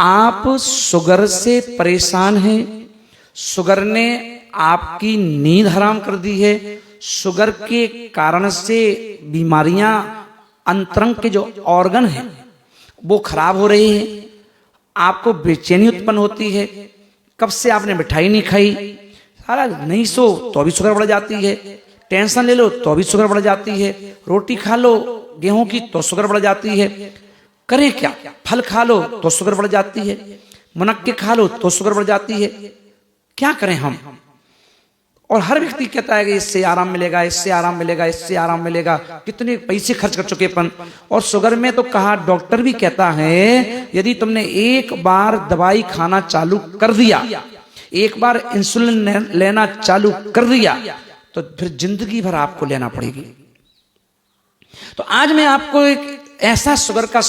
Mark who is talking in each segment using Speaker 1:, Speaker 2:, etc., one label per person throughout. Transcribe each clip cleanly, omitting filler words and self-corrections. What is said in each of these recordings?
Speaker 1: आप शुगर से परेशान हैं, शुगर ने आपकी नींद हराम कर दी है, शुगर के कारण से बीमारियां, अंतरंग के जो ऑर्गन हैं वो खराब हो रही हैं, आपको बेचैनी उत्पन्न होती है, कब से आपने मिठाई नहीं खाई, सारा नहीं सो तो भी शुगर बढ़ जाती है, टेंशन ले लो तो भी शुगर बढ़ जाती है, रोटी खा लो गेहूं की तो शुगर बढ़ जाती है, करें क्या, फल खा लो तो शुगर बढ़ जाती है, मुनक्के खा लो तो शुगर बढ़ जाती है, क्या करें हम। और हर व्यक्ति कहता है कि इससे आराम मिलेगा, इससे आराम मिलेगा, इससे आराम मिलेगा, कितने पैसे खर्च कर चुके अपन। और शुगर में तो कहा, डॉक्टर भी कहता है यदि तुमने एक बार दवाई खाना चालू कर दिया, एक बार इंसुलिन लेना चालू कर दिया, तो फिर जिंदगी भर आपको लेना पड़ेगी। तो आज मैं आपको एक ऐसा शुगर का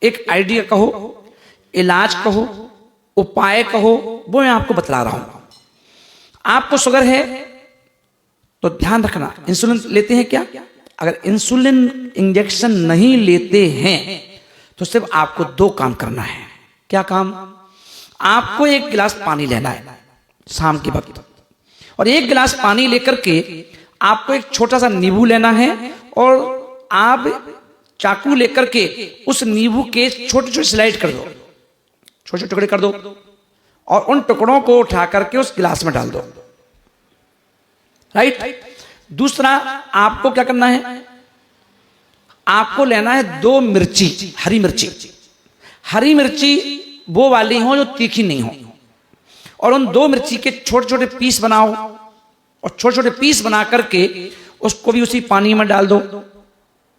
Speaker 1: एक आइडिया कहो, इलाज कहो, उपाय कहो, वो मैं आपको बतला रहा हूं। आपको शुगर है तो ध्यान रखना, इंसुलिन लेते हैं क्या? अगर इंसुलिन इंजेक्शन नहीं लेते हैं तो सिर्फ आपको दो काम करना है। क्या काम? आपको एक गिलास पानी लेना है शाम के वक्त, और एक गिलास पानी लेकर के आपको एक छोटा सा नींबू लेना है, और आप चाकू लेकर के उस नींबू के छोटे छोटे स्लाइड कर दो, छोटे छोटे टुकड़े कर दो, और उन टुकड़ों को उठा करके उस गिलास में डाल दो। राइट। दूसरा आपको क्या करना है, आपको लेना है 2 मिर्ची, हरी मिर्ची। हरी मिर्ची वो वाली हो जो तीखी नहीं हो, और उन 2 मिर्ची के छोटे छोटे पीस बनाओ, और छोटे छोटे पीस बना करके उसको भी उसी पानी में डाल दो।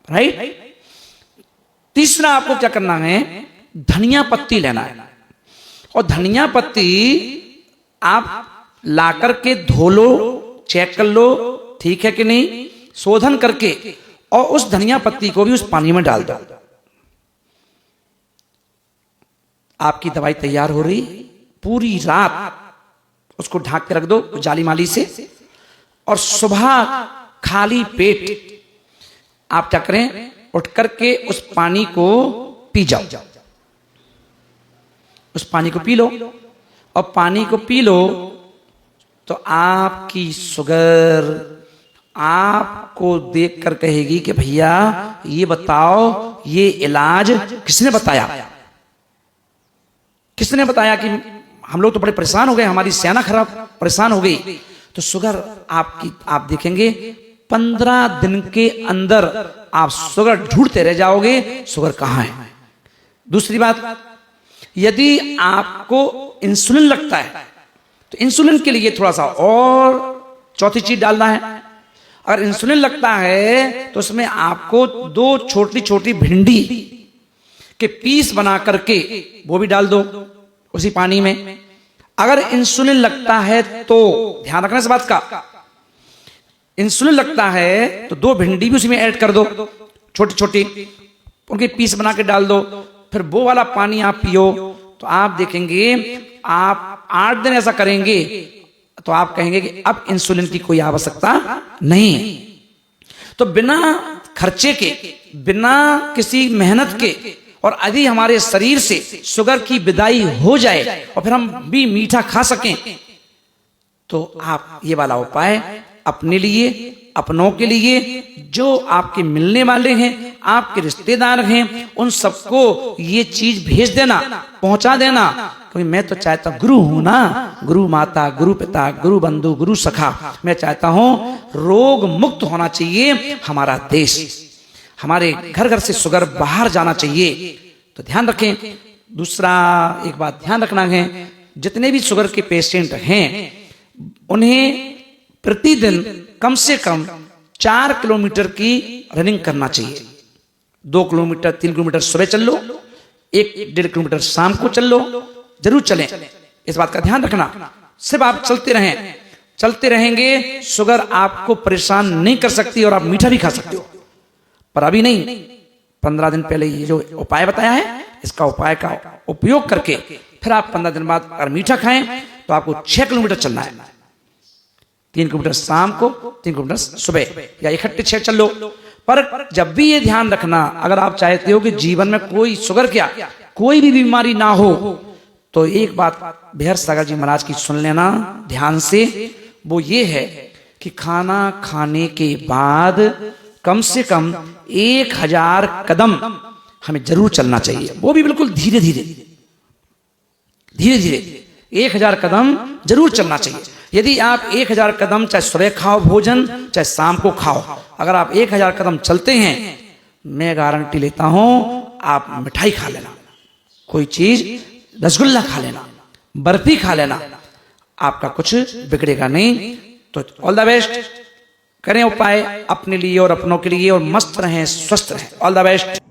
Speaker 1: राइट। तीसरा आपको क्या करना है, धनिया पत्ती लेना है, और धनिया पत्ती आप ला करके धो लो, चेक कर लो ठीक है कि नहीं, शोधन करके, और उस धनिया पत्ती को भी उस पानी में डाल दो। आपकी दवाई तैयार हो रही, पूरी रात उसको ढक के रख दो जाली माली से, और सुबह खाली पेट आप क्या करें, उठ करके उस पानी को पी जाओ। उस पानी को पी लो, और पानी को पी लो तो आपकी शुगर आपको देखकर कहेगी कि भैया ये बताओ, ये इलाज किसने बताया? किसने बताया कि हम लोग तो बड़े परेशान हो गए, हमारी सेना खराब परेशान हो गई। तो शुगर आपकी, आप देखेंगे 15 दिन के अंदर आप शुगर ढूंढते रह जाओगे, शुगर कहां है। दूसरी बात, यदि आपको इंसुलिन लगता है तो इंसुलिन के लिए थोड़ा सा और चौथी चीज डालना है। अगर इंसुलिन लगता है तो उसमें आपको 2 छोटी छोटी भिंडी के पीस बना करके वो भी डाल दो उसी पानी में। अगर इंसुलिन लगता है तो ध्यान रखना इस बात का, इंसुलिन लगता है तो 2 भिंडी भी उसी में ऐड कर दो, छोटी छोटी, उनके पीस बना के डाल दो, फिर वो वाला पानी आप पियो। तो आप देखेंगे, आप 8 दिन ऐसा करेंगे तो आप कहेंगे कि अब इंसुलिन की कोई आवश्यकता नहीं। तो बिना खर्चे के, बिना किसी मेहनत के, और यदि हमारे शरीर से शुगर की विदाई हो जाए और फिर हम भी मीठा खा सकें, तो आप ये वाला उपाय अपने लिए, अपनों के लिए, जो आपके मिलने वाले हैं, आपके रिश्तेदार हैं, उन सबको ये चीज भेज देना, पहुंचा देना। क्योंकि मैं तो चाहता, गुरु हूं ना, गुरु माता, गुरु पिता, गुरु बंधु, गुरु सखा, मैं चाहता हूं रोग मुक्त होना चाहिए हमारा देश, हमारे घर घर से शुगर बाहर जाना चाहिए। तो ध्यान रखें। दूसरा एक बात ध्यान रखना है, जितने भी शुगर के पेशेंट हैं उन्हें प्रतिदिन कम से कम 4 किलोमीटर की रनिंग करना चाहिए। 2 किलोमीटर, 3 किलोमीटर सुबह चल लो, 1-1.5 किलोमीटर शाम को चल लो, जरूर चलें। इस बात का ध्यान रखना, सिर्फ आप चलते रहें, चलते रहेंगे, शुगर आपको परेशान नहीं कर सकती, और आप मीठा भी खा सकते हो। पर अभी नहीं, 15 दिन पहले ये जो उपाय बताया है, इसका उपाय का उपयोग करके फिर आप 15 दिन बाद अगर मीठा खाएं तो आपको 6 किलोमीटर चलना है। 3 किलोमीटर शाम को, 3 किलोमीटर सुबह, या इकट्ठे 6 चल लो। पर जब भी ये ध्यान रखना, अगर आप चाहते हो कि जीवन में कोई शुगर क्या, कोई भी बीमारी ना हो, तो एक बात बेहर सागर जी महाराज की सुन लेना ध्यान से, वो ये है कि खाना खाने के बाद कम से कम 1000 कदम हमें जरूर चलना चाहिए, वो भी बिल्कुल धीरे धीरे 1000 कदम जरूर चलना चाहिए। यदि आप 1000 कदम चाहे सुबह खाओ भोजन, चाहे शाम को खाओ, अगर आप 1000 कदम चलते हैं, मैं गारंटी लेता हूं आप मिठाई खा लेना, कोई चीज रसगुल्ला खा लेना, बर्फी खा लेना, आपका कुछ बिगड़ेगा नहीं। तो ऑल द बेस्ट, करें उपाय अपने लिए और अपनों के लिए, और मस्त रहें, स्वस्थ रहें। All the best.